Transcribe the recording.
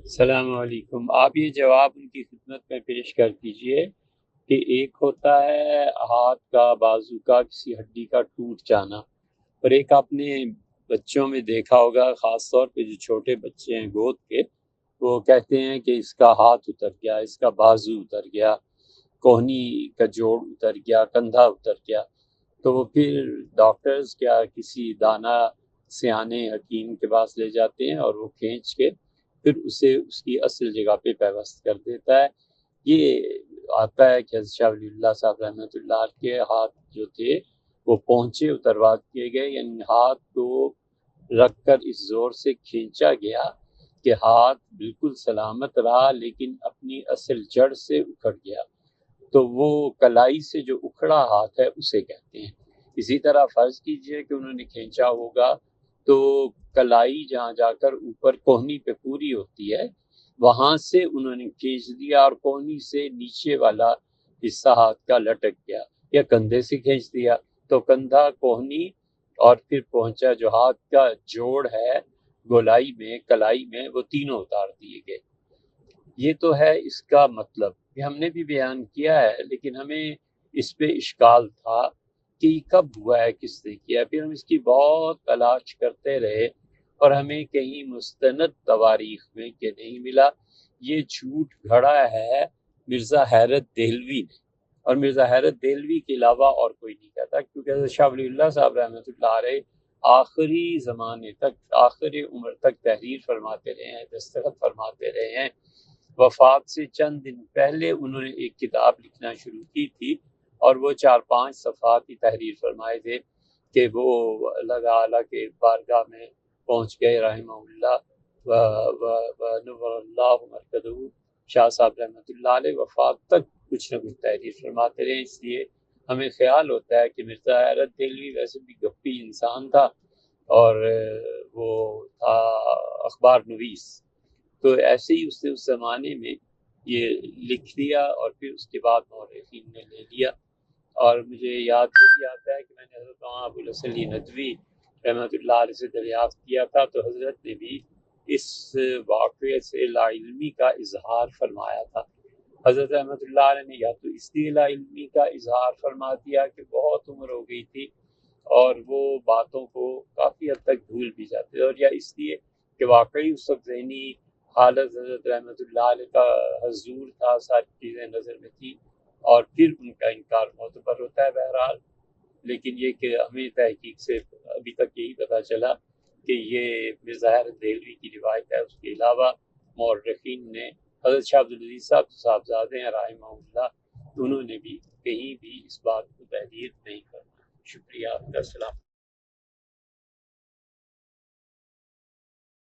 السلام علیکم۔ آپ یہ جواب ان کی خدمت میں پیش کر دیجئے کہ ایک ہوتا ہے ہاتھ کا بازو کا کسی ہڈی کا ٹوٹ جانا، اور ایک آپ نے بچوں میں دیکھا ہوگا، خاص طور پہ جو چھوٹے بچے ہیں گود کے، وہ کہتے ہیں کہ اس کا ہاتھ اتر گیا، اس کا بازو اتر گیا، کوہنی کا جوڑ اتر گیا، کندھا اتر گیا۔ تو وہ پھر ڈاکٹرز کیا کسی دانا سیانے حکیم کے پاس لے جاتے ہیں اور وہ کھینچ کے پھر اسے اس کی اصل جگہ پہ پیوست کر دیتا ہے۔ یہ آتا ہے کہ حضرت شاہ ولی اللہ صاحب رحمۃ اللہ کے ہاتھ جو تھے وہ پہنچے اتروا کیے گئے، یعنی ہاتھ کو رکھ کر اس زور سے کھینچا گیا کہ ہاتھ بالکل سلامت رہا لیکن اپنی اصل جڑ سے اکھڑ گیا، تو وہ کلائی سے جو اکھڑا ہاتھ ہے اسے کہتے ہیں۔ اسی طرح فرض کیجئے کہ انہوں نے کھینچا ہوگا تو کلائی جہاں جا کر اوپر کوہنی پہ پوری ہوتی ہے، وہاں سے انہوں نے کھینچ دیا اور کوہنی سے نیچے والا حصہ ہاتھ کا لٹک گیا، یا کندھے سے کھینچ دیا تو کندھا، کوہنی، اور پھر پہنچا جو ہاتھ کا جوڑ ہے گولائی میں، کلائی میں، وہ تینوں اتار دیے گئے۔ یہ تو ہے اس کا مطلب، یہ ہم نے بھی بیان کیا ہے، لیکن ہمیں اس پہ اشکال تھا کہ یہ کب ہوا ہے، کس نے کیا۔ پھر ہم اس کی بہت تلاش کرتے رہے اور ہمیں کہیں مستند تواریخ میں کہ نہیں ملا۔ یہ جھوٹ گھڑا ہے مرزا حیرت دہلوی نے، اور مرزا حیرت دہلوی کے علاوہ اور کوئی نہیں کہتا، کیونکہ حضرت شاہ ولی اللہ صاحب رحمۃ اللہ علیہ آخری زمانے تک، آخری عمر تک تحریر فرماتے رہے ہیں، دستخط فرماتے رہے ہیں۔ وفات سے چند دن پہلے انہوں نے ایک کتاب لکھنا شروع کی تھی، اور وہ 4-5 صفحات کی تحریر فرمائے تھے کہ وہ اللہ تعالیٰ کے بارگاہ میں پہنچ گئے رحمہ اللہ و نور اللہ مرکزہ۔ شاہ صاحب رحمۃ اللہ علیہ وفات تک کچھ نہ کچھ تحریر فرماتے رہے، اس لیے ہمیں خیال ہوتا ہے کہ مرزا حیرت دہلوی ویسے بھی گپی انسان تھا، اور وہ تھا اخبار نویس، تو ایسے ہی اس نے اس زمانے میں یہ لکھ دیا اور پھر اس کے بعد مورخین نے لے لیا۔ اور مجھے یاد یہ بھی آتا ہے کہ میں نے حضرت مولانا ابوالحسن علی ندوی رحمۃ اللہ علیہ سے دریافت کیا تھا، تو حضرت نے بھی اس واقعے سے لا علمی کا اظہار فرمایا تھا۔ حضرت رحمۃ اللہ علیہ نے یا تو اس لیے لا علمی کا اظہار فرما دیا کہ بہت عمر ہو گئی تھی اور وہ باتوں کو کافی حد تک بھول بھی جاتے، اور یا اس لیے کہ واقعی اس وقت ذہنی حالت حضرت رحمۃ اللہ علیہ کا حضور تھا، ساری چیزیں نظر میں تھی، اور پھر ان کا انکار معتبر ہوتا ہے۔ بہرحال لیکن یہ کہ ہمیں تحقیق سے ابھی تک یہی پتہ چلا کہ یہ مرزا حیرت دہلوی کی روایت ہے، اس کے علاوہ مورخین نے، حضرت شاہ عبدالعزیز صاحب صاحبزادے ہیں رحمہ اللہ، انہوں نے بھی کہیں بھی اس بات کو تحریر نہیں کرنا۔ شکریہ، السلام۔